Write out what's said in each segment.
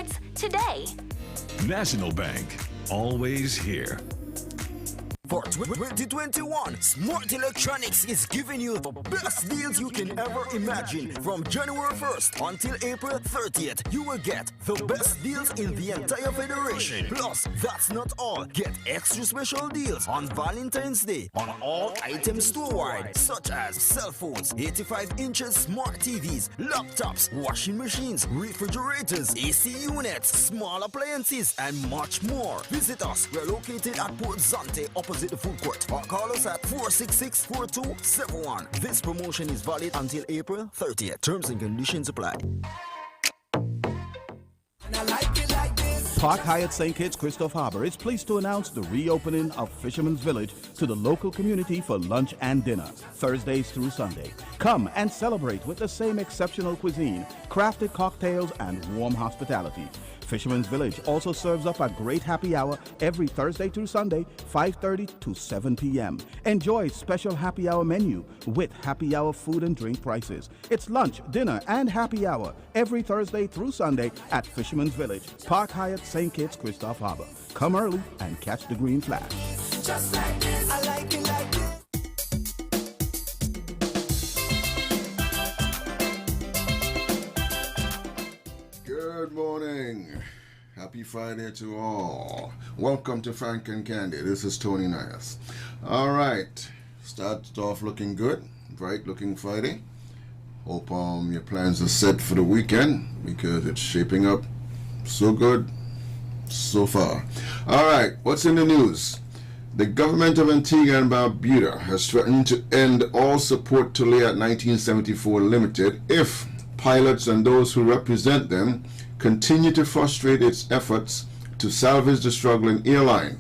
tickets today. National Bank, always here. For 2021, Smart Electronics is giving you the best deals you can ever imagine. From January 1st until April 30th, you will get the best deals in the entire federation. Plus, that's not all. Get extra special deals on Valentine's Day on all items store-wide, such as cell phones, 85 inches smart TVs, laptops, washing machines, refrigerators, AC units, small appliances, and much more. Visit us. We're located at Port Zante, opposite the food court, or call us at 466-4271. This promotion is valid until April 30th. Terms and conditions apply. Park Hyatt St. Kitts Christoph Harbor is pleased to announce the reopening of Fisherman's Village to the local community for lunch and dinner, Thursdays through Sunday. Come and celebrate with the same exceptional cuisine, crafted cocktails, and warm hospitality. Fisherman's Village also serves up a great happy hour every Thursday through Sunday, 5:30 to 7 p.m. Enjoy special happy hour menu with happy hour food and drink prices. It's lunch, dinner, and happy hour every Thursday through Sunday at Fisherman's Village, Park Hyatt St. Kitts Christoph Harbor. Come early and catch the green flash. Just like this. I like it like this. Good morning. Happy Friday to all. Welcome to Frank and Candid. This is Tony Nias. All right. Started off looking good. Bright looking Friday. Hope your plans are set for the weekend because it's shaping up so good so far. All right. What's in the news? The government of Antigua and Barbuda has threatened to end all support to Liat 1974 Limited if pilots and those who represent them continue to frustrate its efforts to salvage the struggling airline.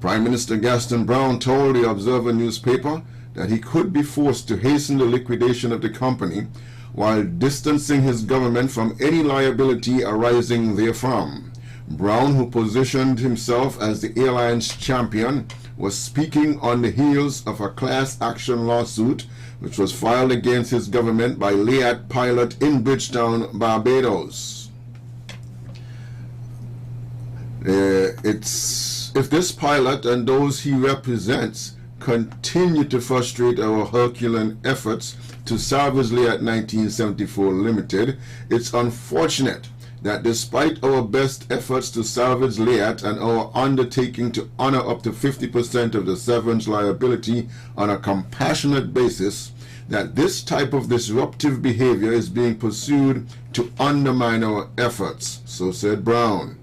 Prime Minister Gaston Brown told the Observer newspaper that he could be forced to hasten the liquidation of the company while distancing his government from any liability arising therefrom. Brown, who positioned himself as the airline's champion, was speaking on the heels of a class action lawsuit which was filed against his government by Liat pilot in Bridgetown, Barbados. If this pilot and those he represents continue to frustrate our Herculean efforts to salvage Liat 1974 Limited, it's unfortunate that despite our best efforts to salvage Liat and our undertaking to honor up to 50% of the severance liability on a compassionate basis, that this type of disruptive behavior is being pursued to undermine our efforts, so said Brown.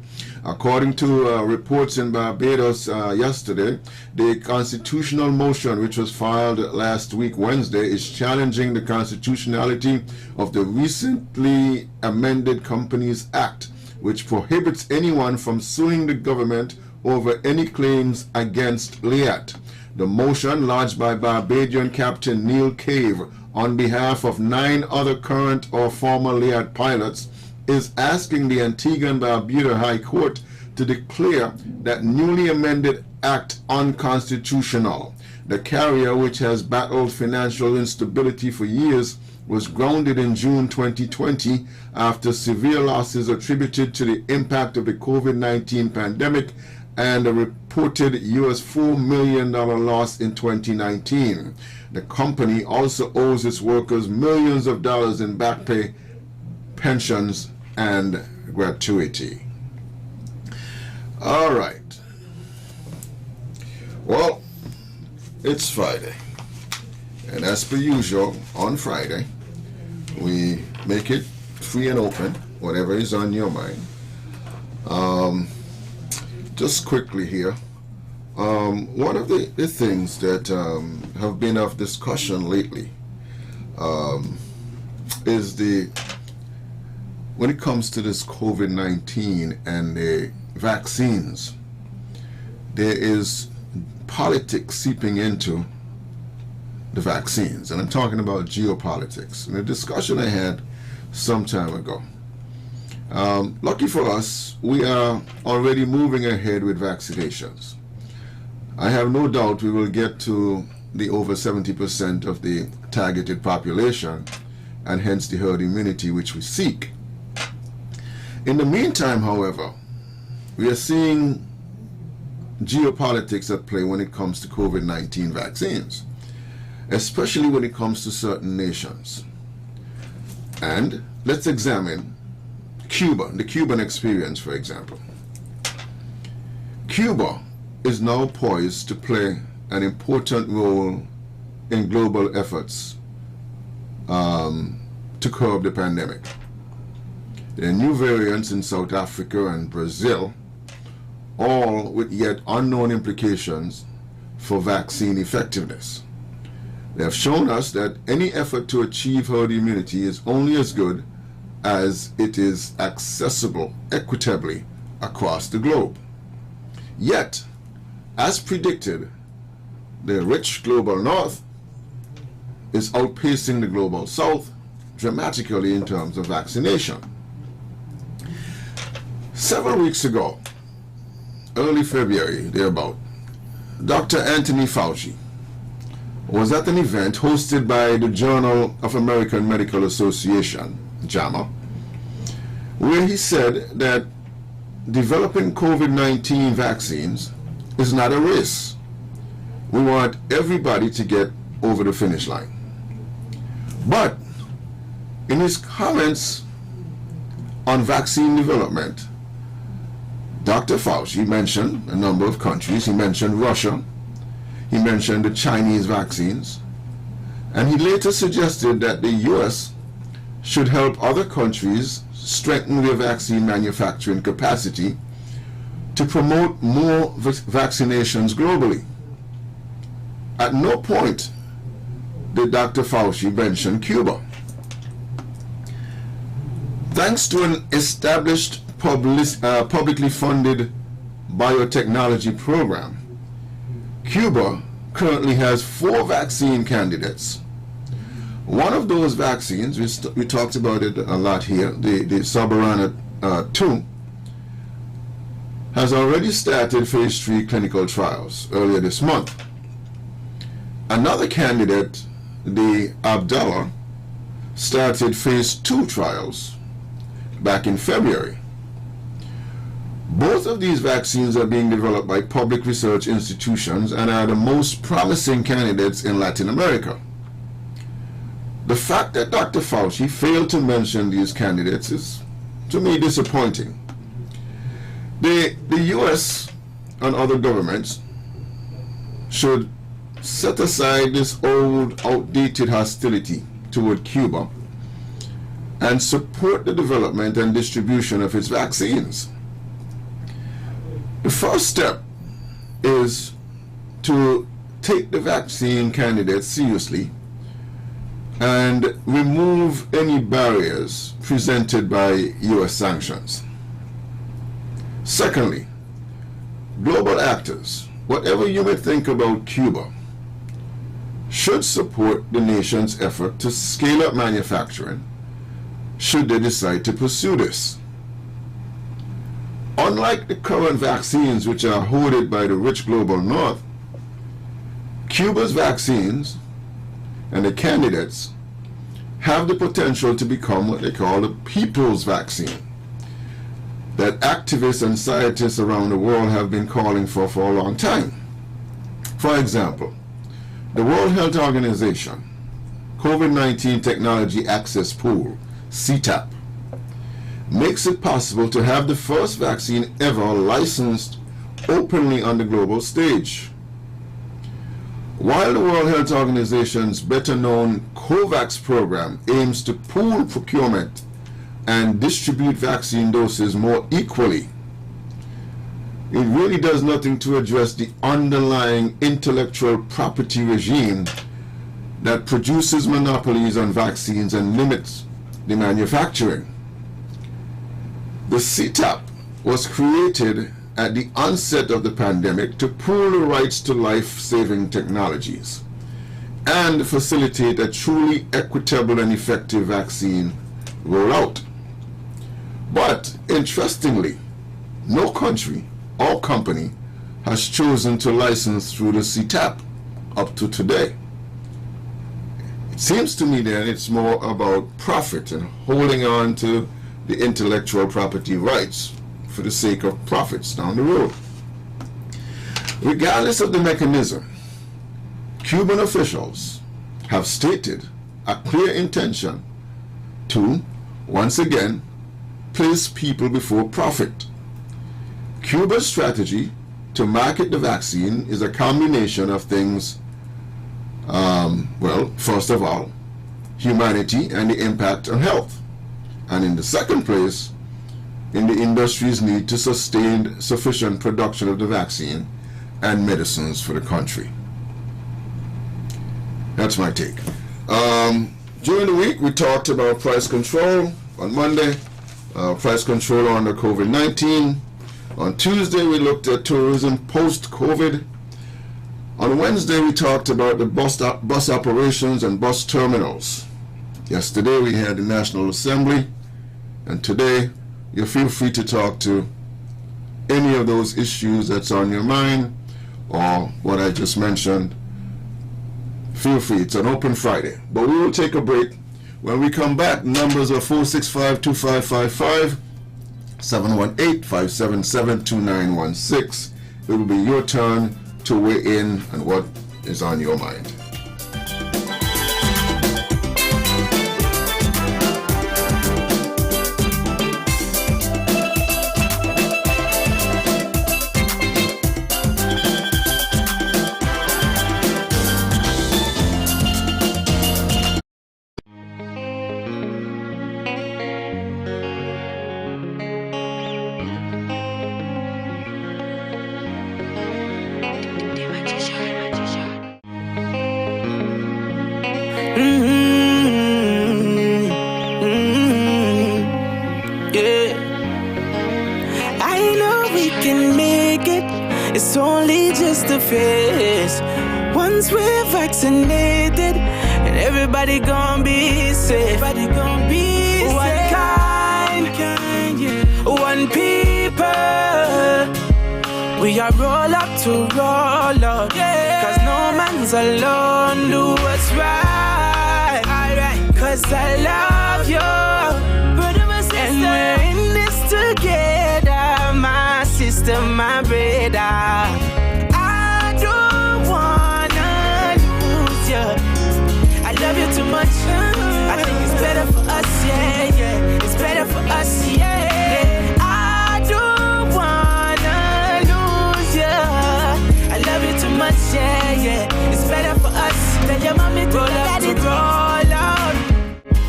According to reports in Barbados yesterday, the constitutional motion which was filed last week Wednesday is challenging the constitutionality of the recently amended Companies Act, which prohibits anyone from suing the government over any claims against Liat. The motion, lodged by Barbadian Captain Neil Cave on behalf of 9 other current or former Liat pilots, is asking the Antigua and Barbuda High Court to declare that newly amended act unconstitutional. The carrier, which has battled financial instability for years, was grounded in June 2020 after severe losses attributed to the impact of the COVID-19 pandemic and a reported US $4 million loss in 2019. The company also owes its workers millions of dollars in back pay, pensions, and gratuity. All right. Well, it's Friday. And as per usual, on Friday, we make it free and open, whatever is on your mind. Just quickly here, one of the things that have been of discussion lately is when it comes to this COVID-19 and the vaccines, there is politics seeping into the vaccines, and I'm talking about geopolitics. And a discussion I had some time ago. Lucky for us, we are already moving ahead with vaccinations. I have no doubt we will get to the over 70% of the targeted population, and hence the herd immunity which we seek. In the meantime, however, we are seeing geopolitics at play when it comes to COVID-19 vaccines, especially when it comes to certain nations. And let's examine Cuba, the Cuban experience, for example. Cuba is now poised to play an important role in global efforts to curb the pandemic. There are new variants in South Africa and Brazil, all with yet unknown implications for vaccine effectiveness. They have shown us that any effort to achieve herd immunity is only as good as it is accessible equitably across the globe. Yet, as predicted, the rich global north is outpacing the global south dramatically in terms of vaccination. Several weeks ago, early February, thereabout, Dr. Anthony Fauci was at an event hosted by the Journal of American Medical Association, JAMA, where he said that developing COVID-19 vaccines is not a race. We want everybody to get over the finish line. But in his comments on vaccine development, Dr. Fauci mentioned a number of countries. He mentioned Russia. He mentioned the Chinese vaccines. And he later suggested that the U.S. should help other countries strengthen their vaccine manufacturing capacity to promote more vaccinations globally. At no point did Dr. Fauci mention Cuba. Thanks to an established publicly funded biotechnology program, Cuba currently has 4 vaccine candidates. One of those vaccines, we talked about it a lot here, the Soberana 2, has already started phase 3 clinical trials earlier this month. Another candidate, the Abdallah, started phase 2 trials back in February. Both of these vaccines are being developed by public research institutions and are the most promising candidates in Latin America. The fact that Dr. Fauci failed to mention these candidates is, to me, disappointing. The U.S. and other governments should set aside this old, outdated hostility toward Cuba and support the development and distribution of its vaccines. The first step is to take the vaccine candidates seriously and remove any barriers presented by U.S. sanctions. Secondly, global actors, whatever you may think about Cuba, should support the nation's effort to scale up manufacturing should they decide to pursue this. Unlike the current vaccines, which are hoarded by the rich global north, Cuba's vaccines and the candidates have the potential to become what they call the people's vaccine that activists and scientists around the world have been calling for a long time. For example, the World Health Organization COVID-19 Technology Access Pool, CTAP, makes it possible to have the first vaccine ever licensed openly on the global stage. While the World Health Organization's better-known COVAX program aims to pool procurement and distribute vaccine doses more equally, it really does nothing to address the underlying intellectual property regime that produces monopolies on vaccines and limits the manufacturing. The CTAP was created at the onset of the pandemic to pool the rights to life-saving technologies and facilitate a truly equitable and effective vaccine rollout. But interestingly, no country or company has chosen to license through the CTAP up to today. It seems to me then it's more about profit and holding on to the intellectual property rights for the sake of profits down the road. Regardless of the mechanism, Cuban officials have stated a clear intention to, once again, place people before profit. Cuba's strategy to market the vaccine is a combination of things. Well, first of all, humanity and the impact on health. And in the second place, in the industry's need to sustain sufficient production of the vaccine and medicines for the country. That's my take. During the week, we talked about price control on Monday, price control under COVID-19. On Tuesday, we looked at tourism post-COVID. On Wednesday, we talked about the bus operations and bus terminals. Yesterday, we had the National Assembly. And today, you feel free to talk to any of those issues that's on your mind or what I just mentioned. Feel free. It's an open Friday. But we will take a break. When we come back, numbers are 465-2555, 718-577-2916. It will be your turn to weigh in on what is on your mind. It's only just a phase. Once we're vaccinated, and everybody gon' be safe. Everybody gon' be safe. One kind, yeah. One people. We are roll up to roll up, yeah. 'Cause no man's alone. Do what's right, alright. 'Cause I love you, brother, my sister. And we're in this together, my sister, my brother. I don't wanna lose you. I love you too much. I think it's better for us, yeah, yeah. It's better for us, yeah. I don't wanna lose you. I love you too much, yeah, yeah. It's better for us. Tell your mommy to roll out.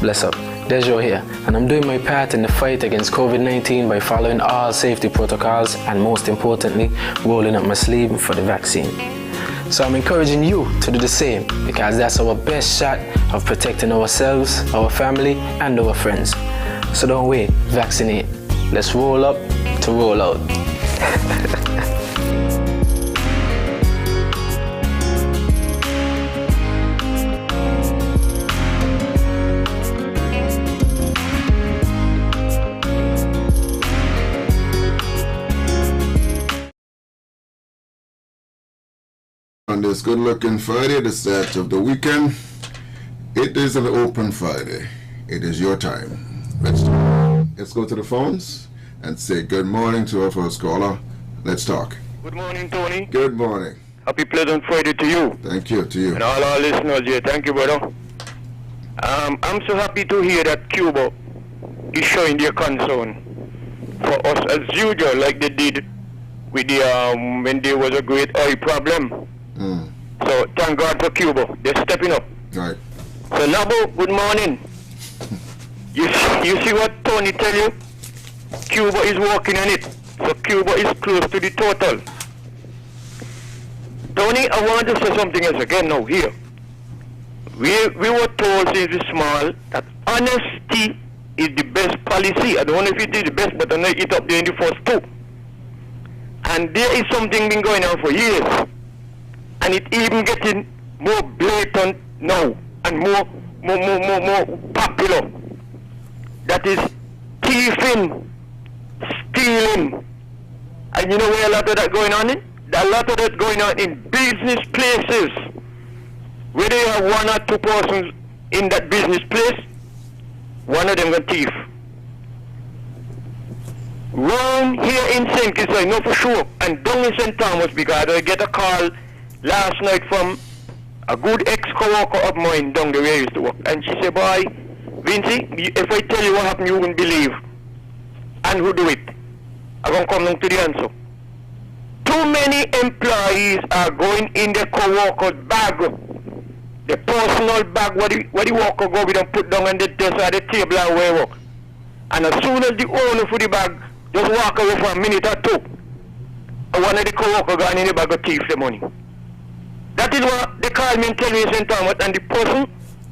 Bless up, Dejo here, and I'm doing my part in the fight against COVID-19 by following all safety protocols and, most importantly, rolling up my sleeve for the vaccine. So I'm encouraging you to do the same, because that's our best shot of protecting ourselves, our family, and our friends. So don't wait, vaccinate. Let's roll up to roll out. On this good-looking Friday, the start of the weekend, it is an open Friday. It is your time. Let's go to the phones and say good morning to our first caller. Let's talk. Good morning, Tony. Good morning. Happy pleasant Friday to you. Thank you, to you. And all our listeners here. Thank you, brother. I'm so happy to hear that Cuba is showing their concern for us as usual, like they did with the when there was a great oil problem. So thank God for Cuba. They're stepping up. Right. So Labo, good morning. You see what Tony tell you? Cuba is working on it. So Cuba is close to the total. Tony, I want to say something else again now here. We were told since we're small that honesty is the best policy. I don't know if it is the best, but I know it up there in the first two. And there is something been going on for years. And it even getting more blatant now and more popular. That is thieving, stealing. And you know where a lot of that going on in? A lot of that going on in business places. Where they have one or two persons in that business place, one of them got thief. round here in St. Kitts, I know for sure, and down in St. Thomas, because I get a call last night from a good ex-co-worker of mine down the way I used to work. And she said, boy, Vincy, if I tell you what happened, you wouldn't believe. And who do it? I'm going to come down to the answer. Too many employees are going in their co-worker's bag. The personal bag where the worker go with and put down on the desk or the table and where work. And as soon as the owner for the bag just walk away for a minute or two, one of the co-workers gone in the bag of thief the money. That is what they call me and tell me in St. Thomas, and the person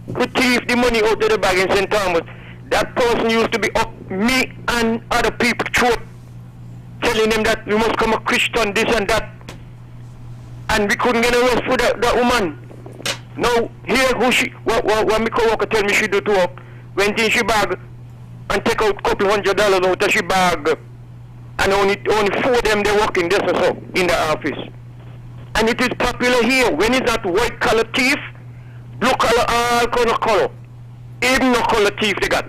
who thief the money out of the bag in St. Thomas, that person used to be up me and other people throat, telling them that we must come a Christian, this and that. And we couldn't get arrested for that woman. Now, here who she, what my co-worker tell me she do to her, went in she bag and take out couple $100 out of she bag, and only 4 of them they working this or so in the office. And it is popular here. When is that white collar thief, blue collar, all kind of color, even no color thief they got.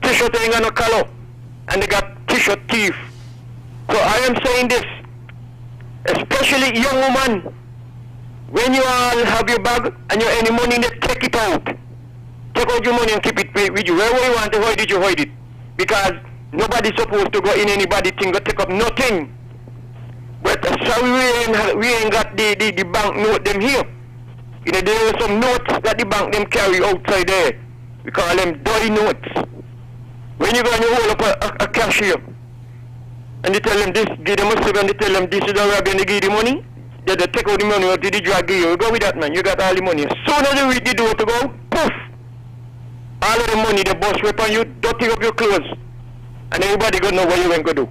T-shirt ain't got no color, and they got t-shirt thief. So I am saying this, especially young woman, when you all have your bag and you have any money in it, take it out. Take out your money and keep it with you. Wherever you want to hide it, you hide it. Because nobody's supposed to go in anybody's thing or take up nothing. But sorry, we ain't got the bank note them here. You know, there are some notes that the bank them carry outside there. We call them dirty notes. When you go and you hold up a cashier, and they tell them this, give them a slip, and they tell them this is the rag, and they give the money, they take out the money out of the drag you. Go with that, man. You got all the money. As soon as you reach the door to go, poof! All of the money, the boss whip on you, dirty up your clothes. And everybody gonna know what you ain't gonna do.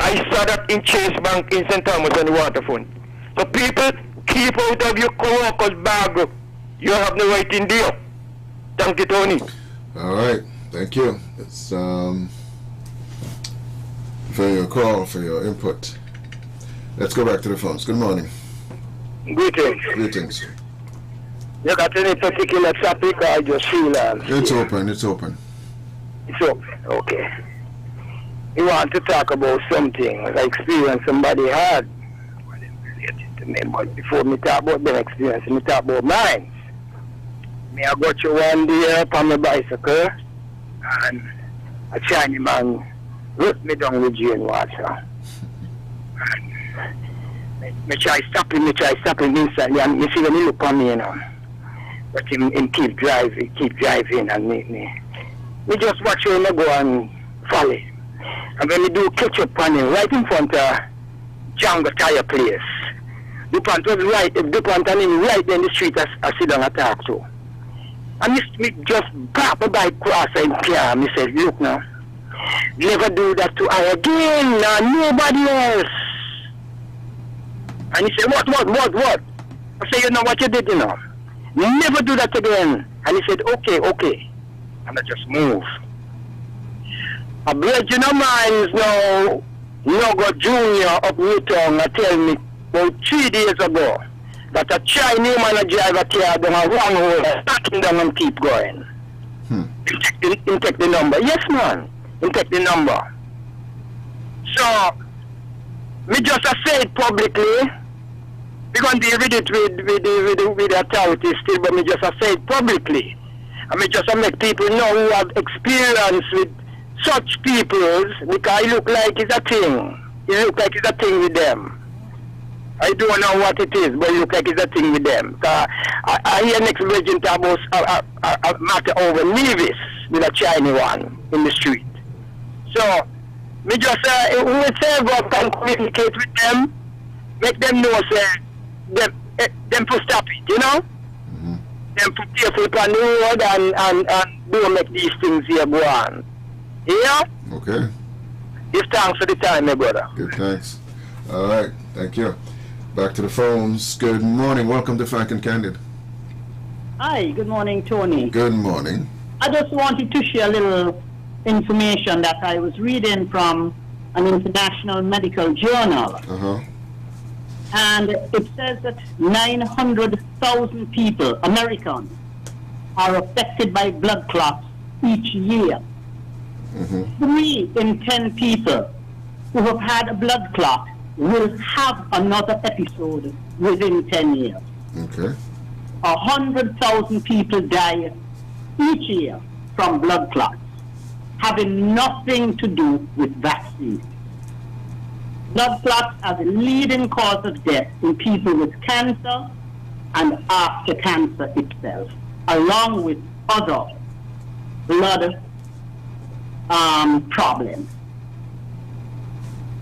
I saw that in Chase Bank in St. Thomas on the waterfront. So people, keep out of your co-worker's bag. You have no right in there. Thank you, Tony. All right, thank you. It's for your call, for your input. Let's go back to the phones. Good morning. Greetings. Greetings. You got any particular topic or I just feel It's open, it's open. It's open, okay. You want to talk about something, like experience somebody had. To me, but before me talk about their experience, me talk about mine. Me I got you one day up on my bicycle, and a Chinese man ripped me down with drain water. Me try stopping instantly, and me see when he look on me, you know. But him keep driving, and me just watch him go and follow. And when we do catch up on him, right in front of Django Tire place, DuPont was right, DuPont and him right there in the street I sit down and talk to. And me just park my bike across and car. Me said, look now, never do that to her again, nobody else. And he said, what? I said, you know what you did, you know? Never do that again. And he said, okay. And I just moved. A brethren of mine now, Nogo Junior up Newtown, tell me about 3 days ago that a Chinese man drive a car down a wrong hole, stacking down and keep going. He take the number. Yes, man. He take the number. So, me just say it publicly. We're going to deal with it with the authorities still, but me just say it publicly. And me just make people know who have experience with such people, because it look like it's a thing. It look like it's a thing with them. I don't know what it is, but it look like it's a thing with them. I hear next virgin talk about a matter over Nevis with a Chinese one in the street. So, me just whoever can communicate with them, make them know them to stop it, you know? Mm-hmm. Them to careful upon the road and don't make these things here go on. Yeah? Okay. Give thanks for the time, my brother. Good, thanks. All right, thank you. Back to the phones. Good morning. Welcome to Frank and Candid. Hi, good morning, Tony. Good morning. I just wanted to share a little information that I was reading from an international medical journal. Uh-huh. And it says that 900,000 people, Americans, are affected by blood clots each year. Mm-hmm. 3 in 10 people who have had a blood clot will have another episode within 10 years. Okay. 100,000 people die each year from blood clots, having nothing to do with vaccines. Blood clots are the leading cause of death in people with cancer and after cancer itself, along with other blood problems.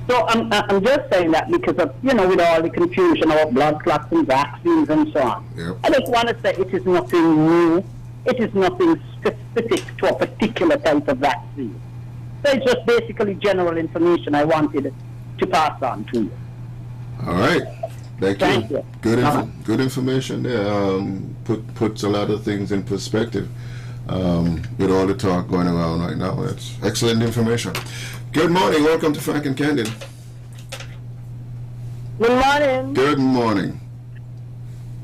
So I'm just saying that because of, with all the confusion about blood clots and vaccines and so on. Yep. I just want to say it is nothing new. It is nothing specific to a particular type of vaccine. So it's just basically general information I wanted to pass on to you. All right. Thank you. Uh-huh. Good information there. Puts a lot of things in perspective with all the talk going around right now. That's excellent information. Good morning. Welcome to Frank and Candid. Good morning. Good morning.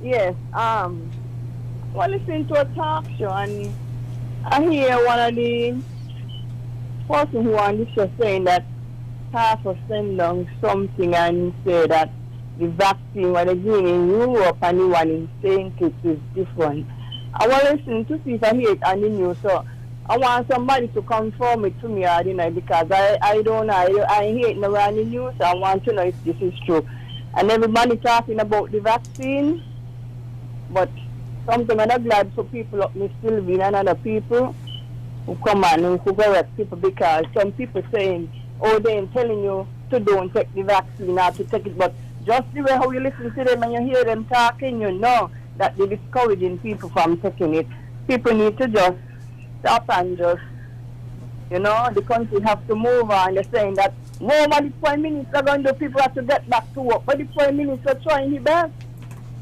Yes. I was listening to a talk show and I hear one of the person who on the show saying that half of send down something and say that the vaccine what they're doing in Europe and the one in St. Kitts is different. I was listening to see if I hear it on the news, so I want somebody to confirm it to me, because I don't know. I hear it now on the news, so I want to know if this is true. And everybody talking about the vaccine, but something I'm not glad for people like me still being and other people who come on and who correct people, because some people saying, oh, they're telling you to don't take the vaccine or to take it, but just the way how you listen to them and you hear them talking, you know that they're discouraging people from taking it. People need to just stop and just, the country have to move on. They're saying that no, but the Prime Minister are going to do, people have to get back to work. But the Prime Minister trying his best.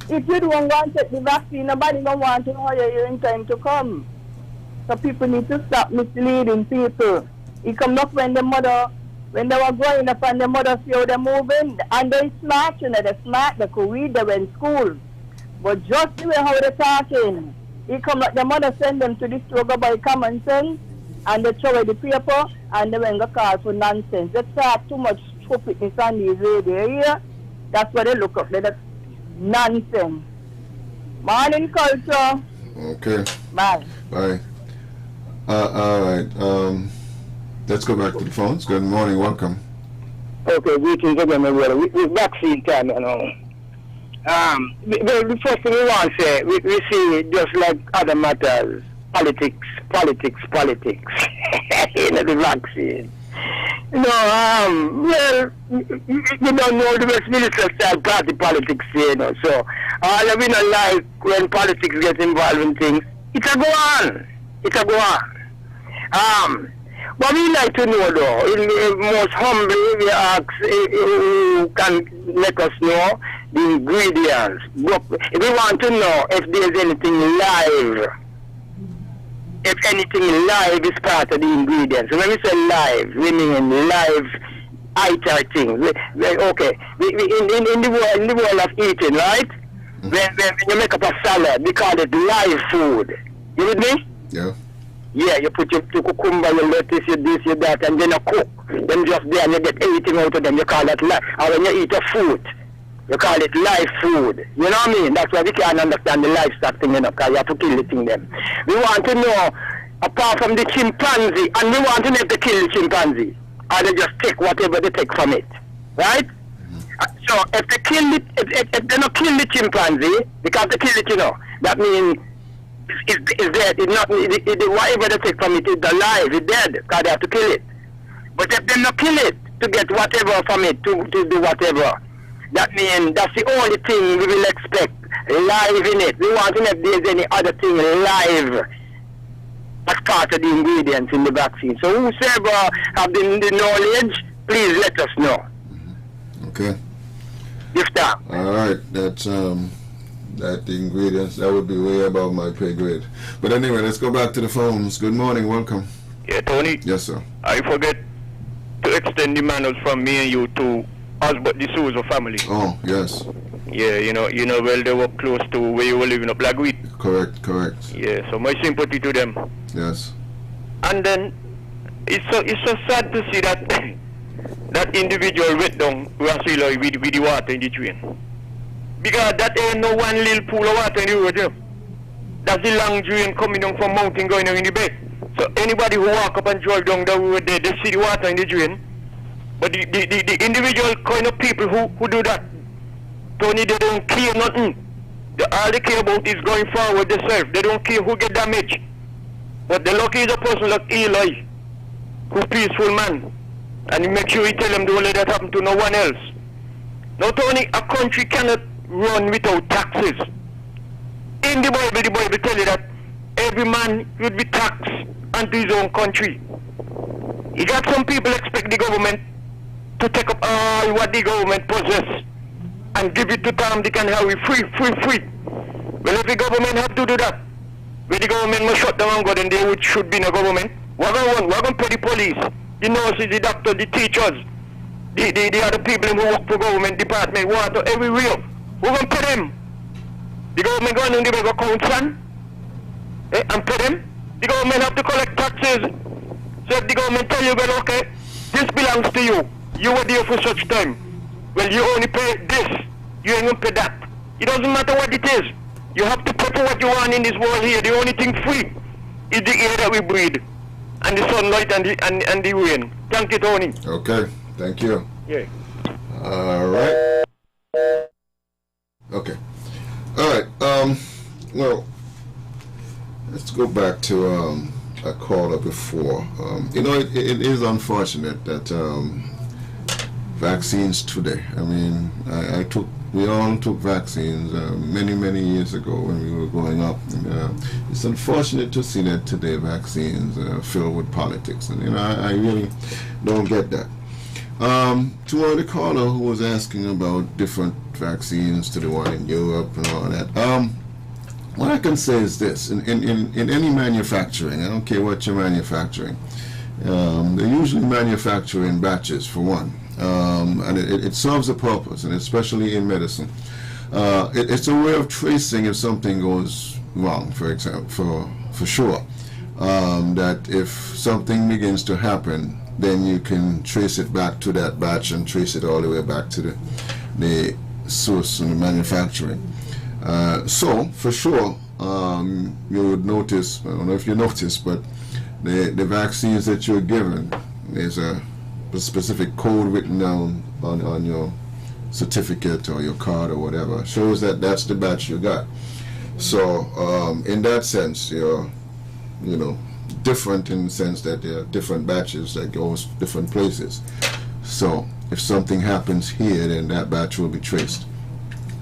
If you don't want to take the vaccine, nobody don't want to know how you intend to come. So people need to stop misleading people. It come up when they were growing up and the mother see how they're moving, and they're smart, they're smart, they could read, they were in school. But just the way how they're talking, it come like the mother send them to the store go buy common sense, and they throw away the paper, and they went go call for nonsense. They talk too much stupidness on these radio here. That's what they look up, that's nonsense. Morning culture. Okay. Bye. Bye. All right. Let's go back to the phones. Good morning. Welcome. Okay, greetings again, my brother. With vaccine time, the first thing we want to say, we see just like other matters, politics. The vaccine. Well, you don't know the West Minister style party politics, so all we don't like when politics get involved in things, it's a go on. But we like to know though, most humbly we ask who can let us know the ingredients. But we want to know if there's anything live. If anything live is part of the ingredients. So when we say live, we mean live iter things. Okay, in the world of eating, right? Mm-hmm. When you make up a salad, we call it live food. You with me? Yeah. Yeah, you put your cucumber, your lettuce, your this, your that, and then you cook. Then just there and you get everything out of them. You call that live. Or when you eat a fruit, you call it live food. You know what I mean? That's why we can't understand the livestock thing, because you have to kill the thing then. We want to know, apart from the chimpanzee, and we want to know if they kill the chimpanzee, or they just take whatever they take from it. Right? So if they kill it, if they don't kill the chimpanzee, because they kill it, that means it's dead. It's not, whatever they take from it is alive, it's dead, because they have to kill it. But if they not kill it to get whatever from it, to do whatever, that means that's the only thing we will expect live in it. We want to know if there's any other thing live as part of the ingredients in the vaccine. So whoever have the knowledge, please let us know. Okay. Yes, sir. All right. That's that the ingredients, that would be way above my pay grade. But anyway, let's go back to the phones. Good morning. Welcome. Yeah, Tony. Yes, sir. I forget to extend the manners from me and you to us, but the Souza family. Oh, yes. Yeah, well, they were close to where you were living up Blackweed. Correct. Yeah, so my sympathy to them. Yes. And then it's so sad to see that that individual wet down Rasilo with the water in the drain. Because that ain't no one little pool of water in the road. You know? That's the long drain coming down from mountain going down in the bed. So anybody who walk up and drive down the road there, they see the water in the drain. But the individual kind of people who do that, Tony, they don't care nothing. All they care about is going forward themselves. They don't care who get damaged. But the lucky is a person like Eli, who peaceful man. And he make sure he tell them don't let that happen to no one else. Not only a country cannot run without taxes. In the Bible tell you that every man should be taxed unto his own country. You got some people expect the government to take up all what the government possess and give it to them. They can have it free. Well, if the government have to do that, where the government must shut down and go, then they should be in a government. We're going to pay the police, the nurses, the doctors, the teachers, the other people who work for government department, water, everywhere. We're going to pay them. The government going in the bank account, son, and pay them. The government have to collect taxes. So if the government tell you, well, okay, this belongs to you. You were there for such time. Well, you only pay this. You ain't going to pay that. It doesn't matter what it is. You have to pay for what you want in this world here. The only thing free is the air that we breathe, and the sunlight and the rain. Thank you, Tony. Okay, thank you. Yeah. All right. Okay. All right. Well, let's go back to a caller before. It is unfortunate that vaccines today. I mean, we all took vaccines many years ago when we were growing up. And, it's unfortunate to see that today vaccines are filled with politics, and I really don't get that. To one of the caller who was asking about different vaccines to the one in Europe and all that. What I can say is this: in any manufacturing, I don't care what you're manufacturing, they usually manufacture in batches for one. And it serves a purpose, and especially in medicine. It's a way of tracing if something goes wrong, for example, for sure. That if something begins to happen, then you can trace it back to that batch and trace it all the way back to the source and the manufacturing. So, for sure, you would notice, I don't know if you noticed, but the vaccines that you're given, there's a specific code written down on your certificate or your card or whatever, shows that that's the batch you got. So in that sense, you're different in the sense that there are different batches that goes different places. So if something happens here, then that batch will be traced.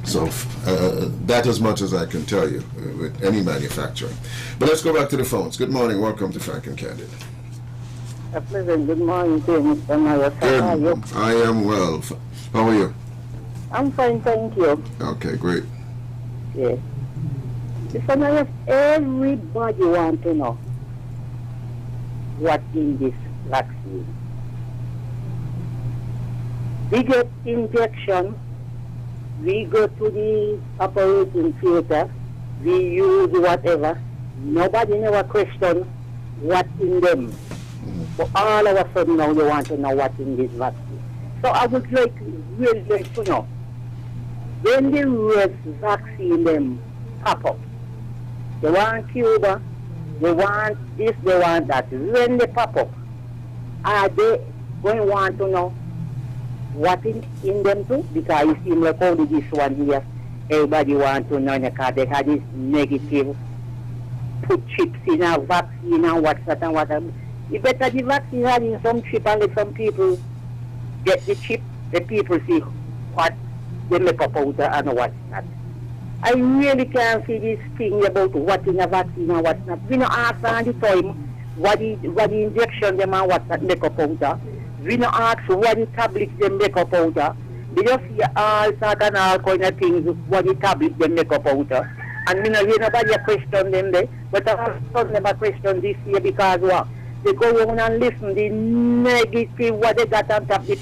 So that as much as I can tell you with any manufacturer. But let's go back to the phones. Good morning. Welcome to Frank and Candid. A pleasant good morning to you, Mr. Myers. How are you? I am well. How are you? I'm fine, thank you. Okay, great. Yes. Mr. Myers, everybody wants to know what in this vaccine. We get injection, we go to the operating theater, we use whatever. Nobody never question what in them. But all of a sudden now they want to know what in this vaccine. So I would really like to know, when the US vaccine them pop up, they want Cuba, they want this, they want that. When they pop up, are they going to want to know what in them too? Because it seems like only this one here, everybody want to know because they had this negative, put chips in a vaccine and what's that and what. It's better the vaccine having some chip and let some people get the chip, the people see what they make up out and what's not. I really can't see this thing about what in a vaccine and what's not. We don't ask all the time what the injection them and what's not make up out. We don't ask what the tablets them make up out. They just see all sort and all kind of things what the tablets them make up out. And we don't hear nobody question them there. But I don't never question this year because what? They go around and listen the negative what they got on top the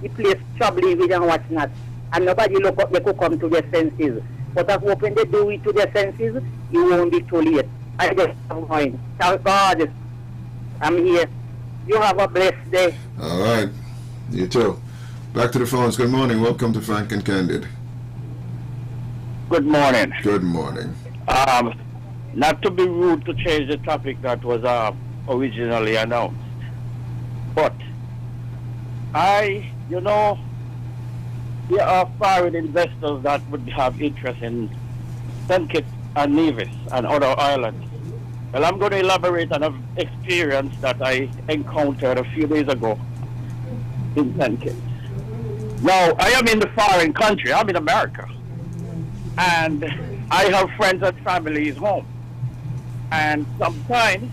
place troubling with and what's not. And nobody look up, they could come to their senses. But I hope when they do it to their senses, it won't be too late. I just have mine. Thank God I'm here. You have a blessed day. All right. You too. Back to the phones. Good morning. Welcome to Frank and Candid. Good morning. Good morning. Not to be rude to change the topic that was originally announced, but there are foreign investors that would have interest in St. Kitts and Nevis and other islands. Well, I'm going to elaborate on an experience that I encountered a few days ago in St. Kitts. Now, I am in the foreign country. I'm in America. And I have friends and families home. And sometimes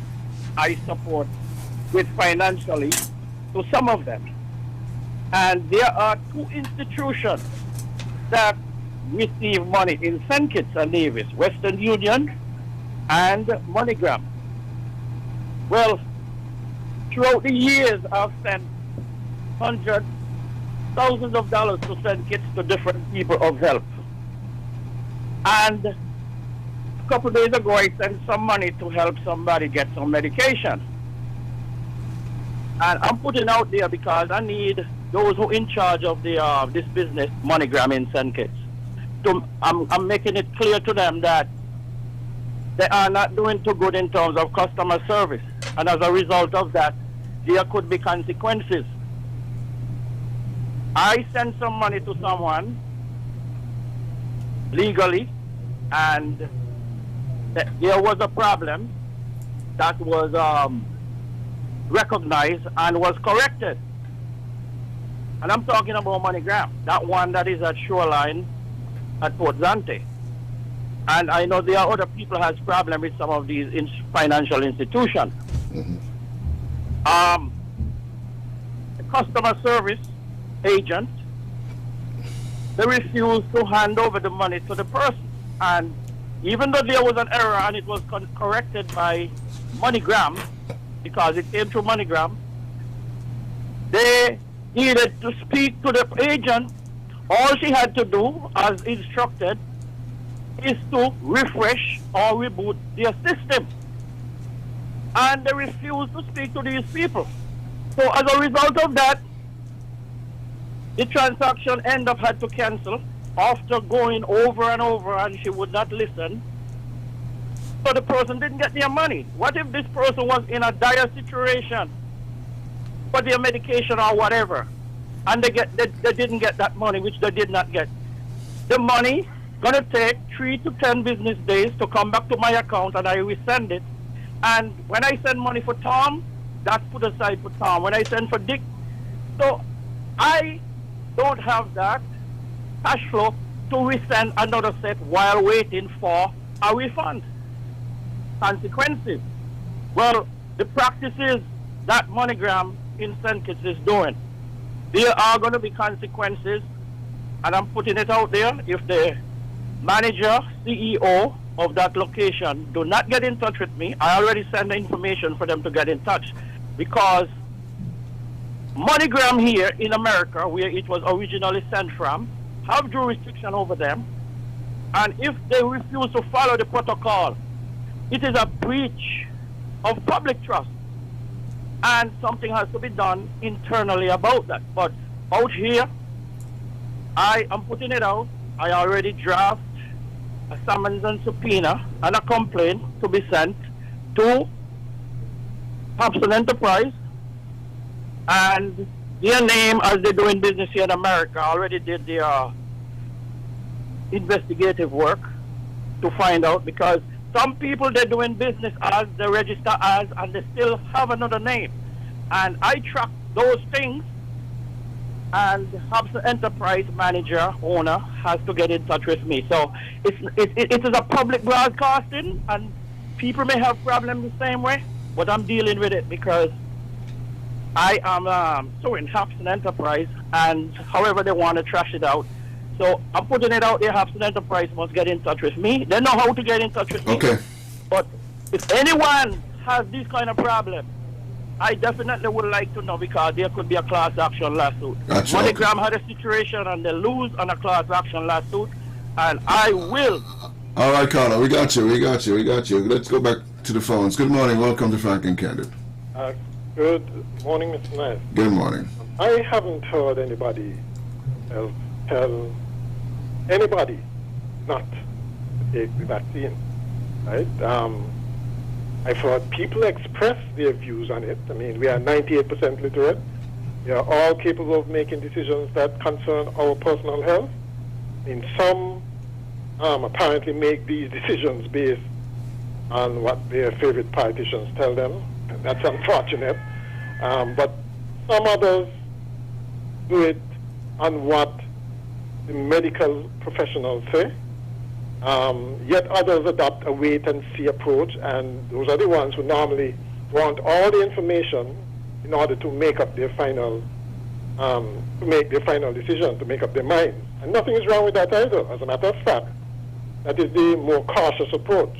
I support with financially to some of them. And there are two institutions that receive money in St. Kitts and Nevis, Western Union and MoneyGram. Well, throughout the years, I've sent hundreds, thousands of dollars to St. Kitts to different people of help. And a couple of days ago, I sent some money to help somebody get some medication. And I'm putting out there because I need those who are in charge of the this business, MoneyGram in St. Kitts. I'm making it clear to them that they are not doing too good in terms of customer service. And as a result of that, there could be consequences. I sent some money to someone legally, and there was a problem that was recognized and was corrected. And I'm talking about MoneyGram, that one that is at Shoreline at Port Zante. And I know there are other people who has problems with some of these financial institutions. The customer service agent, they refused to hand over the money to the person. And even though there was an error and it was corrected by MoneyGram, because it came through MoneyGram, they needed to speak to the agent. All she had to do, as instructed, is to refresh or reboot their system. And they refused to speak to these people. So as a result of that, the transaction ended up had to cancel after going over and over, and she would not listen. So the person didn't get their money. What if this person was in a dire situation for their medication or whatever, and they didn't get that money, which they did not get? The money gonna take 3 to 10 business days to come back to my account, and I resend it. And when I send money for Tom, that's put aside for Tom. When I send for Dick, so I don't have that cash flow to resend another set while waiting for a refund. Consequences. Well, the practices that MoneyGram in St. Kitts is doing, there are going to be consequences, and I'm putting it out there. If the manager, CEO of that location do not get in touch with me, I already sent the information for them to get in touch, because MoneyGram here in America, where it was originally sent from, have jurisdiction over them, and if they refuse to follow the protocol, it is a breach of public trust, and something has to be done internally about that. But out here, I am putting it out. I already draft a summons and subpoena and a complaint to be sent to Hobson Enterprise, and their name, as they're doing business here in America, already did their investigative work to find out, because some people they're doing business as, they register as, and they still have another name. And I track those things, and Hobson Enterprise manager, owner, has to get in touch with me. So it is a public broadcasting, and people may have problems the same way, but I'm dealing with it because I am suing Hobson Enterprise, and however they want to trash it out. So I'm putting it out there. Hobson Enterprise must get in touch with me. They know how to get in touch with me. Okay. But if anyone has this kind of problem, I definitely would like to know, because there could be a class action lawsuit. Gotcha. MoneyGram had a situation and they lose on a class action lawsuit, and I will. All right, Carla, we got you. Let's go back to the phones. Good morning. Welcome to Frank and Candid. Good morning, Mr. Mayor. Good morning. I haven't heard anybody else tell anybody not to take the vaccine, right? I've heard people express their views on it. I mean, we are 98% literate. We are all capable of making decisions that concern our personal health. I mean, some apparently make these decisions based on what their favorite politicians tell them. And that's unfortunate. But some others do it on what the medical professionals say. Yet others adopt a wait-and-see approach, and those are the ones who normally want all the information in order to make up their final, decision, to make up their mind. And nothing is wrong with that either. As a matter of fact, that is the more cautious approach.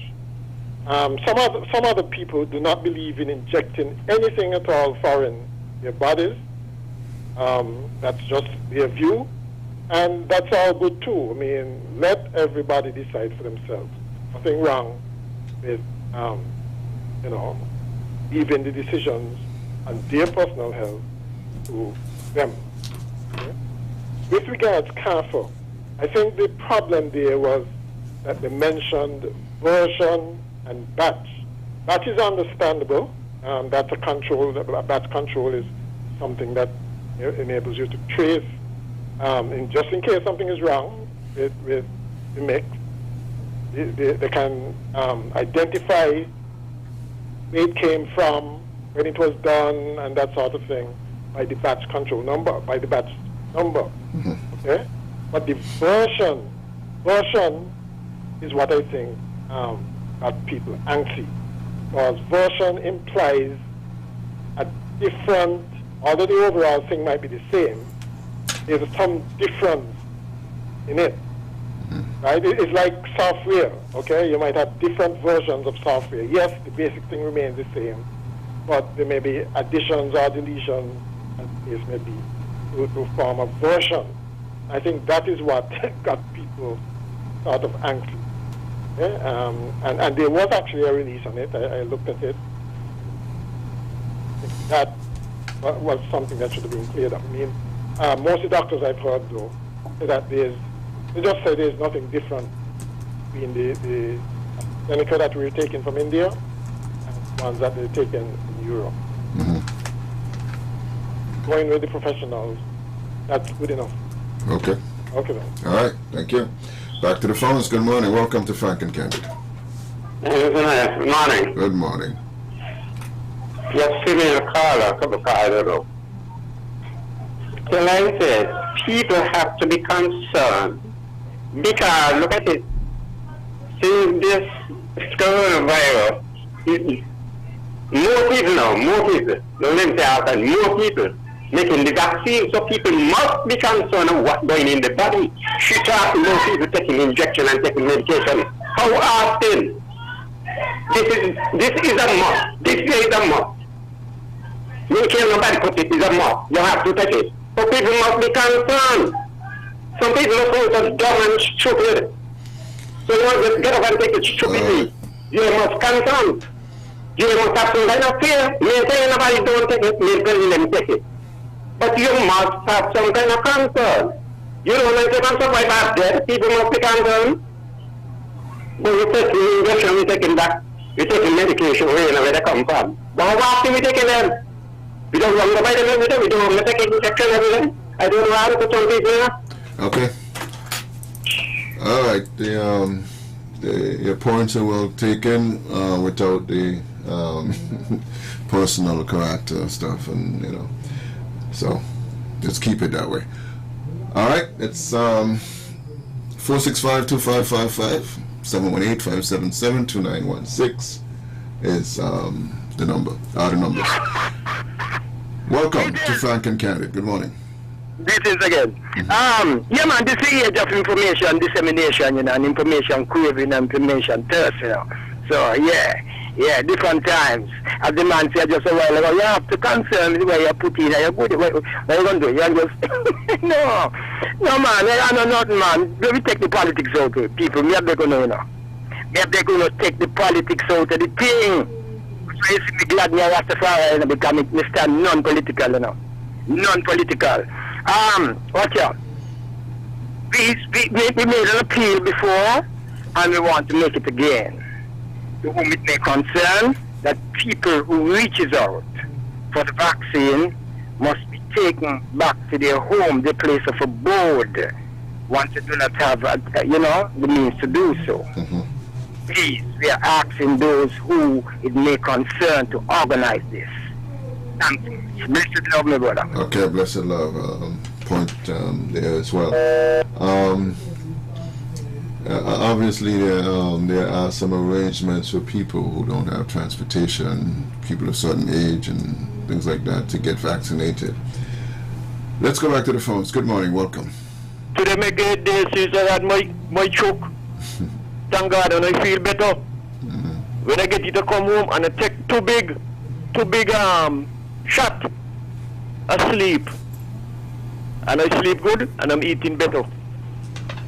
Some other people do not believe in injecting anything at all foreign their bodies. That's just their view. And that's all good too. I mean, let everybody decide for themselves. Nothing wrong with, leaving the decisions on their personal health to them. Okay? With regards to CARFA, I think the problem there was that they mentioned version and batch. Batch is understandable. That's a control. Batch control is something that enables you to trace. Just in case something is wrong with the mix, they can identify where it came from, when it was done, and that sort of thing by the batch control number, Mm-hmm. Okay? But the version is what I think got people antsy, because version implies a different, although the overall thing might be the same, there's some difference in it, right? It's like software, okay? You might have different versions of software. Yes, the basic thing remains the same, but there may be additions or deletions, and this may be to form a version. I think that is what got people sort of angry. Okay? And there was actually a release on it. I looked at it. That was something that should have been cleared up. I mean, most of the doctors I've heard, though, say that they just say there's nothing different between the clinical that we were taking from India and the ones that they're taking in Europe. Going with the professionals, that's good enough. Okay. Okay, then. All right, thank you. Back to the phones. Good morning. Welcome to Frank and Candid. Good morning. Good morning. Just sitting in a car, a couple of cars ago. So like I said, people have to be concerned because, look at it, since this coronavirus, more people, don't let me say outside, more people making the vaccine, so people must be concerned of what's going in the body. She talks to more people taking injection and taking medication. How often? This is a must. This is a must. You can't nobody put it, it's a must. You have to take it. So people must be concerned. Some people are so dumb and stupid. So you want to get up and take it stupidly. You must concern. You must have some kind of fear. You ain't saying nobody don't take it, you're telling them take it. But you must have some kind of concern. You don't want to come survive after. People must be concerned. But you take the injection, you're taking that. You're taking medication, where they come from. But how often we taking them? We don't want to buy them every day. We don't want to take injection every day. I don't know how to put some people here. Okay. All right. Your points are well taken without the personal character stuff, and so just keep it that way. All right. It's 465-2555, 718-577-2916 is the number. The numbers. Welcome to Frank and Candid. Good morning. Greetings again. Yeah, man, this is the age of information dissemination, and information craving and information thirst, So, yeah, different times. As the man said just a while ago, you have to concern with where you put in, you're good, what are you going to do? You're just, no, man, I know nothing, man. Let me take the politics out of it, people. Me have to know, Me have to take the politics out of the thing. So you see me glad me Rastafari, because me stand non-political, non-political. Watch out. We made an appeal before, and we want to make it again. To whom it may concern, that people who reaches out for the vaccine must be taken back to their home, their place of abode, once they do not have, the means to do so. Mm-hmm. Please, we are asking those who it may concern to organize this. Thank you. Blessed love, my brother. Okay, blessed love. Point there as well. Obviously, there are some arrangements for people who don't have transportation, people of certain age and things like that, to get vaccinated. Let's go back to the phones. Good morning. Welcome. Today, my great day, since I had my choke. Thank God, and I feel better. Mm-hmm. When I get it to come home and I take too big shot, I sleep. And I sleep good and I'm eating better.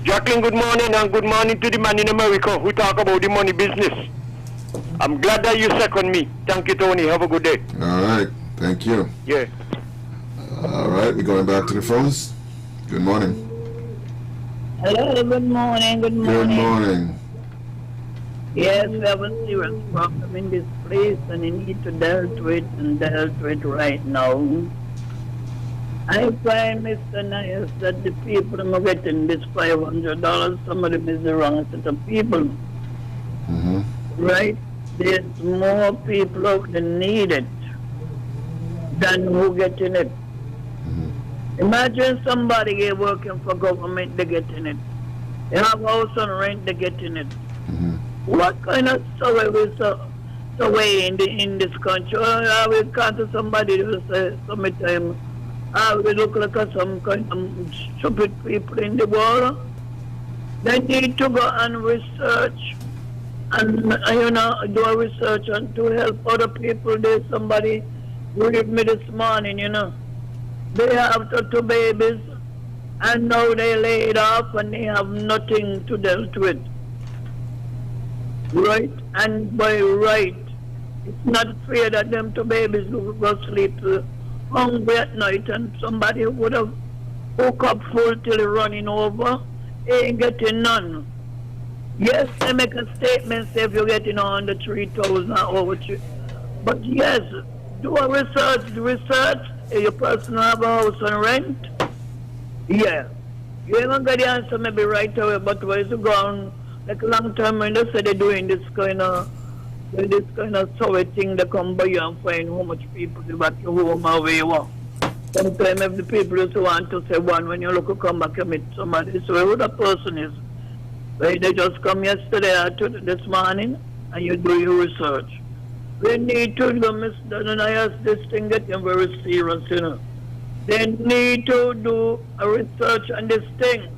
Jacqueline, good morning, and good morning to the man in America who talk about the money business. I'm glad that you second me. Thank you, Tony. Have a good day. All right. Thank you. Yeah. All right. We're going back to the phones. Good morning. Hello, good morning, good morning. Good morning. Yes, we have a serious problem in this place and we need to deal with it right now. I find, Mr. Nias, that the people are getting this $500. Some of them is the wrong set of people. Mm-hmm. Right? There's more people out there need it than who getting it. Mm-hmm. Imagine somebody working for government, they're getting it. They have house on rent, they're getting it. Mm-hmm. What kind of survey in this country? I will come to somebody who say sometimes we look like some kind of stupid people in the world. They need to go and research and do a research and to help other people. There's somebody with me this morning, They have two babies and now they laid off and they have nothing to deal with. Right? And by right, it's not fair that them two babies will go sleep hungry at night and somebody would have woke up full till they're running over, ain't getting none. Yes, they make a statement, say if you're getting under 3,000 or over 3. But yes, do a research. If your person have a house on rent, yeah. You ain't gonna get the answer maybe right away, but where is it going? Like a long time when they say they're doing this kind of survey thing, they come by you and find how much people is back your home or where you are. Sometimes if the people just want to say one, when you look to come back and meet somebody, so who that person is. Right? They just come yesterday or this morning and you do your research. We need to do, Mr. And I ask this thing getting very serious, They need to do a research on this thing.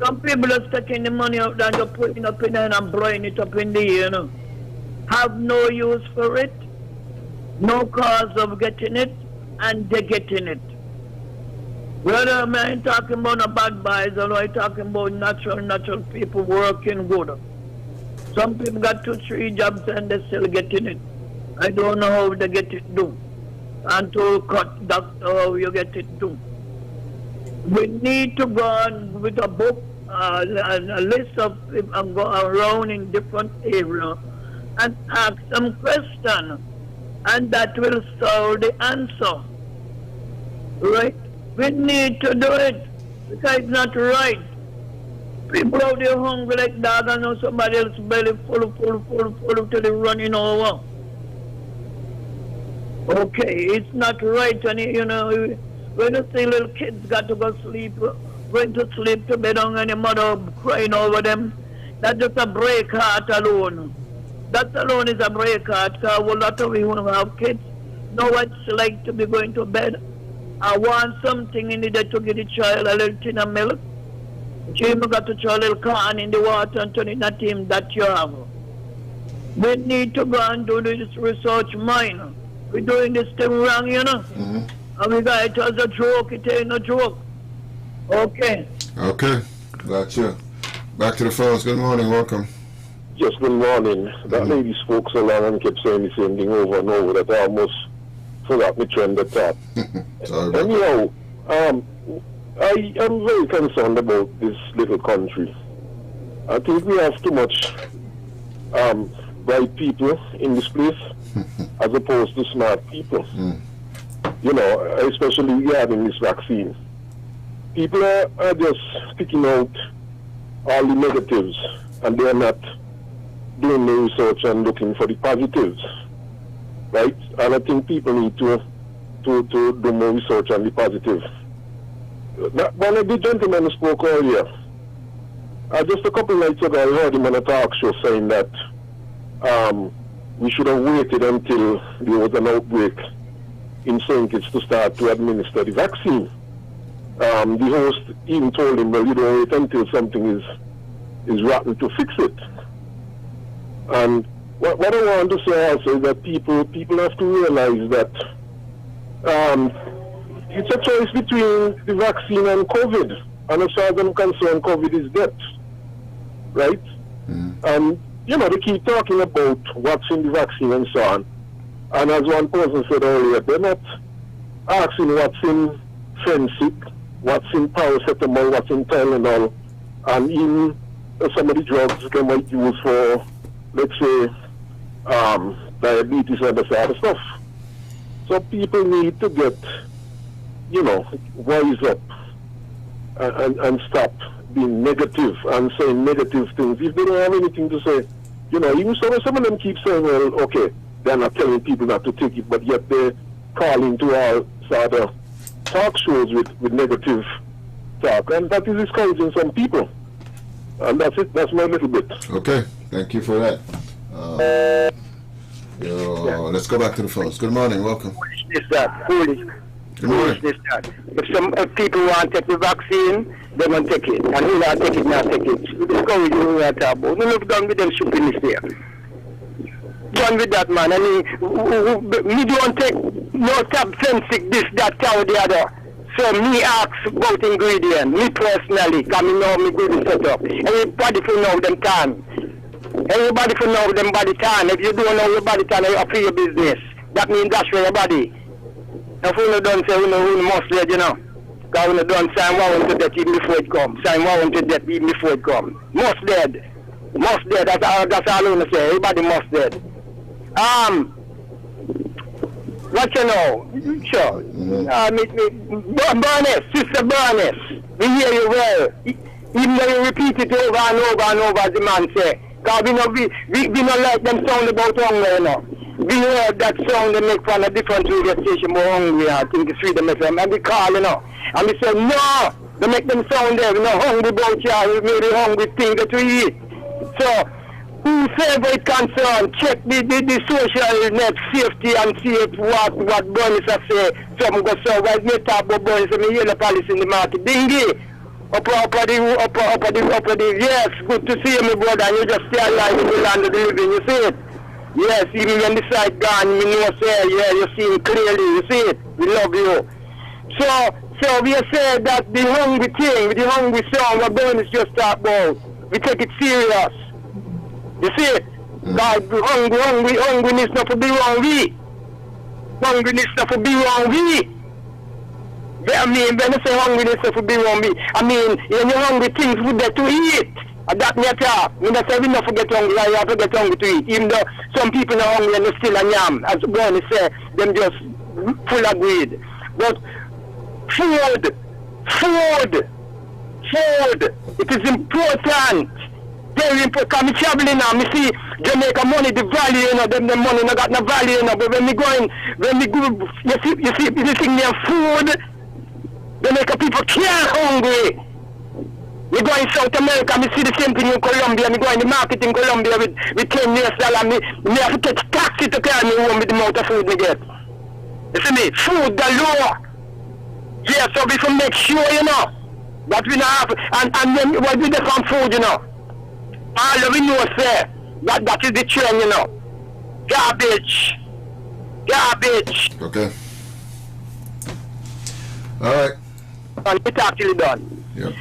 Some people are taking the money out and just putting it up in there and blowing it up in the air, Have no use for it, no cause of getting it, and they're getting it. Whether I ain't talking about no bad boys or I'm talking about natural people working good. Some people got 2-3 jobs and they're still getting it. I don't know how they get it done. And to cut doctor how you get it done. We need to go on with a book, a list of people and go around in different areas and ask some questions, and that will solve the answer. Right? We need to do it because it's not right. People out there hungry like dog and know somebody else belly full till they're running over. Okay, it's not right, and when you see little kids got to go sleep, going to sleep to bed and the mother crying over them, that's just a break heart alone. That alone is a break heart, because a lot of you who have kids know what it's like to be going to bed. I want something in there to give the child a little tin of milk. You got to throw a little corn in the water and turn it not him that you have. We need to go and do this research mine. We're doing this thing wrong, Mm-hmm. And we got it as a joke, it ain't a joke. Okay. Okay. Gotcha. Back to the phones. Good morning. Welcome. Just good morning. That lady spoke so long and kept saying the same thing over and over that I almost forgot me trend the thought. Anyhow, I am very concerned about this little country. I think we have too much bright people in this place as opposed to smart people. You know, especially regarding this vaccine. People are just picking out all the negatives and they are not doing the research and looking for the positives. Right? And I think people need to do more research on the positive. One of the gentlemen who spoke earlier, just a couple of nights ago, I heard him on a talk show saying that we should have waited until there was an outbreak in St. Kitts to start to administer the vaccine. The host even told him, well, you don't wait until something is rotten to fix it. And what I want to say also is that people have to realize that it's a choice between the vaccine and COVID. And as far as I'm concerned, COVID is death. Right? And, you know, they keep talking about what's in the vaccine and so on. And as one person said earlier, they're not asking what's in Fensic, what's in paracetamol, what's in Tylenol, and even some of the drugs they might use for, let's say, diabetes and that sort of stuff. So people need to get, you know, wise up and stop being negative and saying negative things. If they don't have anything to say, you know, even some of them keep saying, well, okay, they're not telling people not to take it, but yet they're calling to all sort of talk shows with negative talk. And that is discouraging some people. And that's it. That's my little bit. Okay. Thank you for that. Let's go back to the phones. Good morning. Welcome. Foolishness that. Foolish. Good morning. Foolishness that. If people want to take the vaccine, they won't take it. And who not take it, not take it. We discourage you who not talk about. No, look done with them stupidness there. Done with that, man. I mean, me don't take no tab Fensic, this, that, cow, the other. So me ask about ingredient. Me personally, because me know me good set up. Everybody for know them can. Everybody for know them body can. If you don't know your body can, you have your business. That means that's for your body. If we don't say we must let you know. Because we don't sign warrant to death even before it comes. Sign warrant to death even before it comes. Must dead. Must dead. That's all I want to say. Everybody must dead. What you know? Sure. Burness, Sister Burness. We hear you well. Even though you repeat it over and over and over, as the man say. Because we don't like them sound about hunger, you know. We heard that song they make from a different radio station more hungry, I think it's Freedom FM. And we call, you know. And we say, no, they make them sound there. We're not hungry about you. We made a hungry thing that we eat. So, whosoever is concerned, check the social net safety and see what Bernie say. Some go so why me talk about Bernie say me hear the policy in the market. Dingy. Up the yes, good to see you, my brother, and you just stay alive in the land of the living, you see it? Yes, even when the side gone, we know say, yeah, you see it clearly, you see it? We love you. So we say that the hungry thing, the hungry song, what Bernie just talked about, we take it serious. You see it? God, hungriness not for be wrong we. Hungriness not for be wrong we. I mean, when I say hungriness not for be wrong we, I mean, when you're hungry, things would get to eat. And that matter. When I say we not forget hungry, you have to get hungry to eat. Even though some people are hungry and they still a yam. As Bernie say, them just full of greed. But food, it is important. Very important. Because I'm traveling now, I see Jamaica money, the value, you know, them money not got no value, you know. But when we go, you see this thing near food, Jamaica people can't hungry. We go in South America, I see the same thing in Colombia. We go in the market in Colombia with $10 US. Me have to take taxi to carry me home with the amount of food we get. You see me? Food galore. Yeah, so we can make sure, you know, that we not have, and then what we do from food, you know. All of we know, say, that is the trend, you know. Garbage. Okay. All right. And it's actually done. Yep.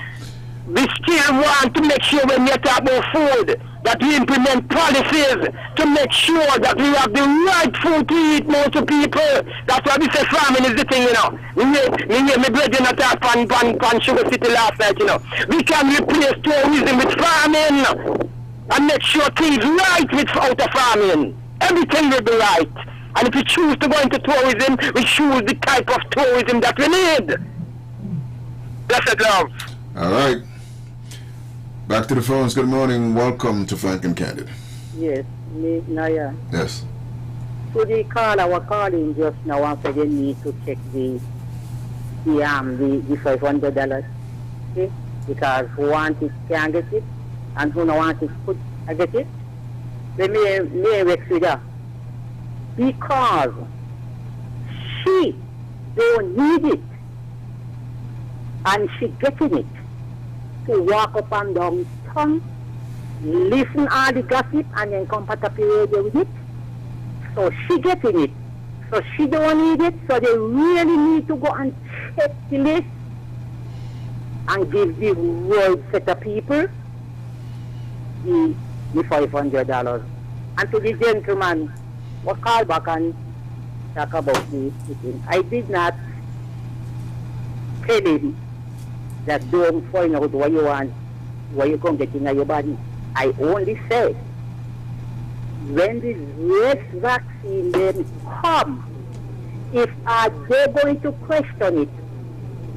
we still want to make sure when we talk about food, that we implement policies to make sure that we have the right food to eat most of people. That's why we say farming is the thing, you know. Me hear my brother not talk pan Sugar City last night, you know. We can replace tourism with farming and make sure things right without a farming. Everything will be right. And if we choose to go into tourism, we choose the type of tourism that we need. Blessed love. All right. Back to the phones. Good morning. Welcome to Frank and Candid. Yes, me, Naya. Yes. So the caller was calling just now and said they need to check the $500. Okay? Because who want it can get it, and who don't want it could get it. They may vex with her. Because she don't need it, and she getting it to walk up and down town, listen all the gossip, and then come put up your radio with it. So she getting it. So she don't need it. So they really need to go and check the list and give the world set of people the $500. And to the gentleman, what call back and talk about the thing. I did not tell him that don't find out what you want, what you can get in your body. I only said, when this next vaccine then come, if are they going to question it,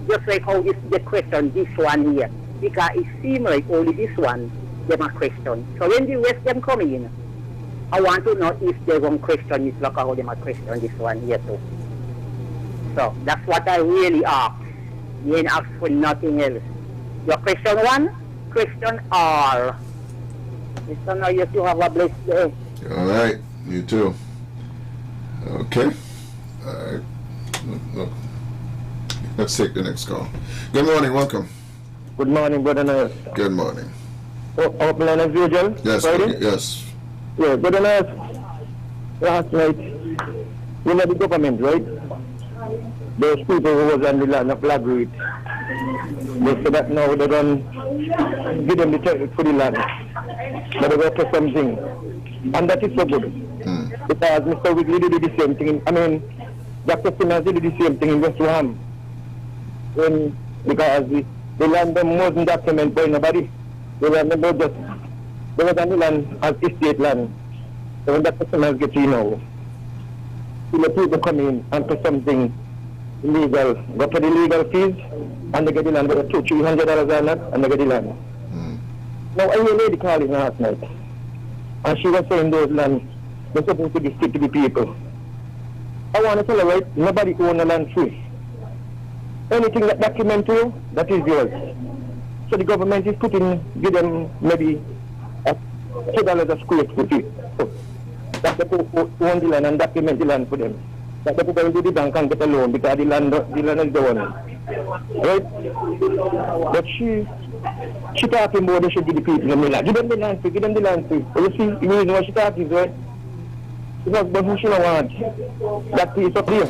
just like how they question this one here, because it seems like only this one they must question. So when the rest them come in, I want to know if they won't question it like how they must question this one here too. So that's what I really ask. You ain't ask for nothing else. Your question one, question all. Mr. Now you two have a blessed day. All right. You too. Okay. All right. Look. Let's take the next call. Good morning. Welcome. Good morning, brother Nurse. Good morning. Open line as usual? Yes. Friday? Yes. Yeah, brother Nurse. Last night, you know the government, right? Those people who was on the land of flag route, they said that now they don't give them the title for the land, but they go for something. And that is so good. Because Mr. Wigley did the same thing. I mean, Dr. Simmons did the same thing in West Ham. Because the land them wasn't documented by nobody. They were never just, they was on the land as estate land. So when Dr. Simmons gets the people come in and put something illegal, go for the legal fees, and they get the land with $200-300 on that, and they get the land. Now, I hear a lady calling last night, and she was saying those lands, they're supposed to be stick to the people. I want to tell her, right, nobody owns the land free. Anything that document to you, that is yours. So the government is give them maybe $2 a square foot. So that's the people who own the land and document the land for them. That the people go to the bank and get a loan because the land is the one. Right? But she talking about they should give the people the land. Give them the land free, give them the land free. You see, the reason why she talking is, right? Because who she don't want that piece up here.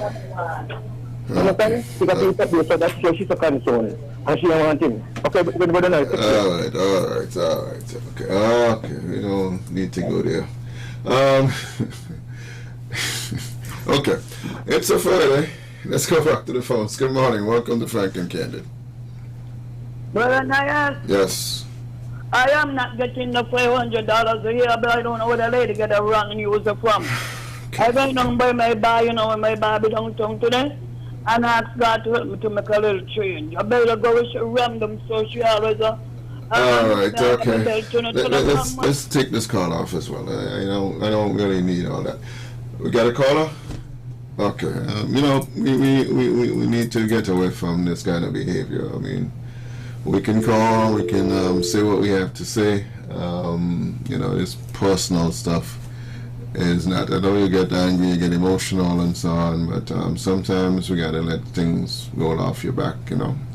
You understand? Because piece up here, so that's why she's so concerned. And she don't want him. Okay, but all right. Okay, we don't need to go there. Okay, it's a Friday. Let's go back to the phones. Good morning. Welcome to Frank and Candid. Brother Nayas, Yes. I am not getting the $500 a year, but I don't know where the lady get the wrong news from. I went down by my bar, when my bar be downtown today, and I asked God to help me to make a little change. I better go with a random social always. All right, okay. Let's take this call off as well. I don't really need all that. We got a caller? Okay. We need to get away from this kind of behavior. I mean, we can call, we can say what we have to say. This personal stuff is not, I know you get angry, you get emotional and so on, but sometimes we gotta let things roll off your back,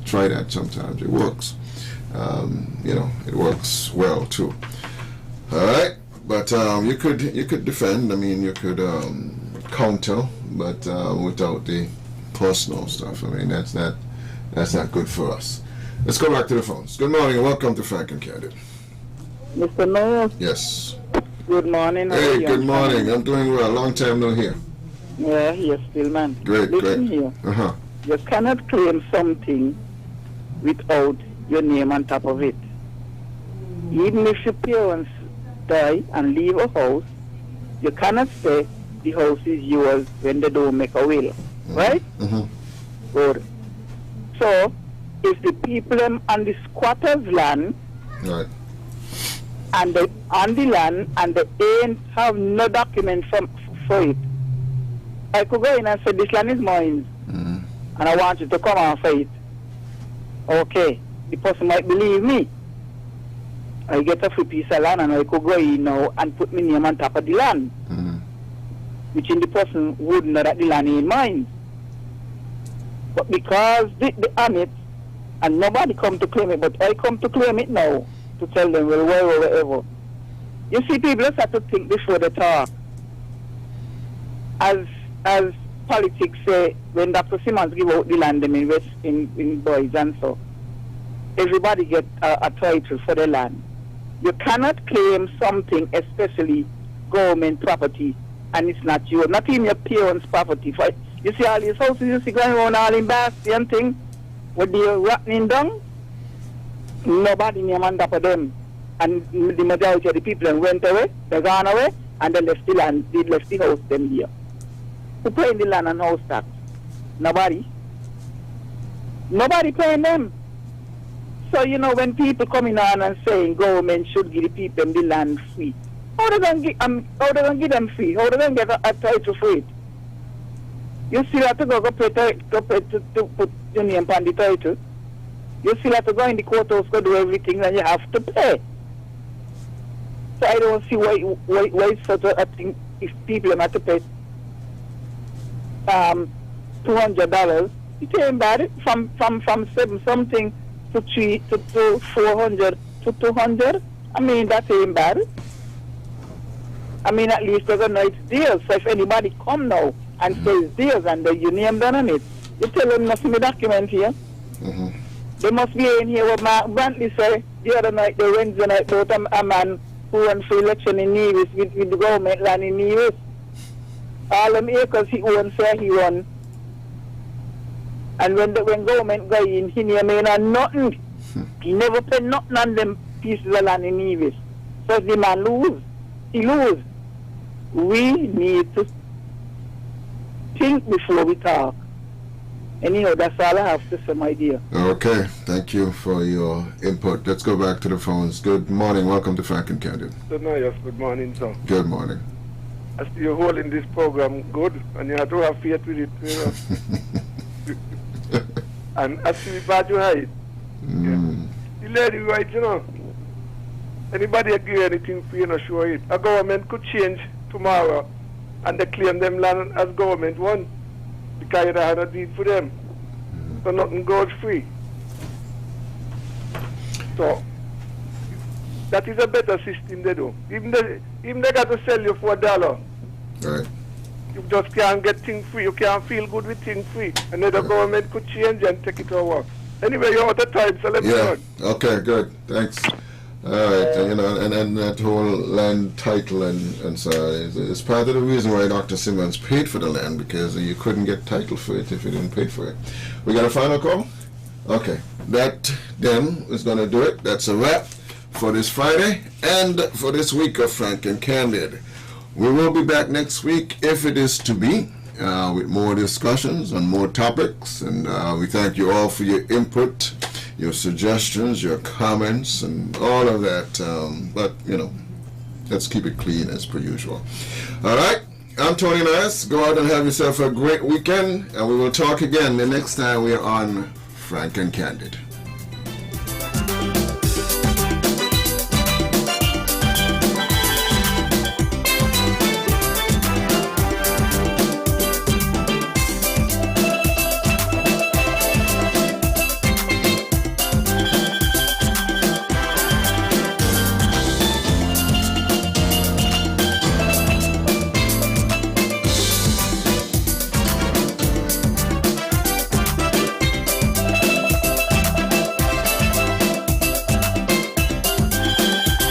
Try that sometimes. It works. It works well too. All right, but you could defend. I mean, you could counter, but without the personal stuff. I mean, that's not good for us. Let's go back to the phones. Good morning and welcome to Frank and Candid. Mr. Mayor. Yes. Good morning. Hey, good morning. I'm doing well. Long time no here. Yeah, yes, still, man. Great, Listen great. here. Uh-huh. You cannot claim something without your name on top of it. Even if your parents die and leave a house, you cannot say the house is yours when they don't make a will. Right? Mm-hmm. Good. So, if the people on the squatters' land, Right. and they on the land and they ain't have no document for it, I could go in and say, this land is mine, and I want you to come and for it. Okay, the person might believe me. I get a free piece of land and I could go in now and put my name on top of the land, which in the person would know that the land ain't mine. But because they own it, and nobody come to claim it, but I come to claim it now, to tell them, well, whatever. You see, people just have to think before they talk. As politics say, when Dr. Simmons give out the land, them invest in boys and so, everybody get a title for the land. You cannot claim something, especially government property, and it's not yours, not even your parents' property. For, you see all these houses you see going around all in Bastille thing, where they're rotting down, nobody name on top of them. And the majority of the people went away, they gone away, and they left the land, they left the house them here. Who paying the land and house tax? Nobody. Nobody paying them. So, you know, when people coming on and saying government should give the people the land free, how they gonna give them free? How they gonna get a title for it? You still have to go pay to put your name on the title. You still have to go in the courthouse to do everything, and you have to pay. So I don't see why it's such a thing if people have to pay $200. It ain't bad. From 7 something to 3 to 400 to 200. I mean, that ain't bad. I mean, at least they're gonna know it's deals. So if anybody come now and says deals and your name done on it, you tell them nothing the document here. They must be in here what Mark Brantley said the other night, the Wednesday night, about a man who won for election in Nevis with the government land in Nevis. All them acres he owns, say he won. And when government go in, he never made nothing. He never paid nothing on them pieces of land in Nevis. So if the man lose, he lose. We need to think before we talk. Anyhow, that's all I have to say, my dear. Okay, thank you for your input. Let's go back to the phones. Good morning. Welcome to Frank and Candid. Yes, good morning, sir. Good morning. I see you holding this program good, and you have to have faith with it, you know. And I see bad you hide. The lady right, you know. Anybody agree anything for you, not sure it. A government could change tomorrow, and they claim them land as government one, because they had a deed for them. So nothing goes free. So that is a better system they do. Even they got to sell you for $1. Right. You just can't get things free. You can't feel good with things free. And then the government could change and take it over. Anyway, you're out of time, so let me know. Okay, good. Thanks. All right, you know, and that whole land title and so is part of the reason why Dr. Simmons paid for the land, because you couldn't get title for it if you didn't pay for it. We got a final call? Okay, that then is going to do it. That's a wrap for this Friday and for this week of Frank and Candid. We will be back next week, if it is to be, with more discussions on more topics, and we thank you all for your input, your suggestions, your comments, and all of that. But, you know, let's keep it clean as per usual. All right, I'm Tony Nice. Go out and have yourself a great weekend, and we will talk again the next time we are on Frank and Candid.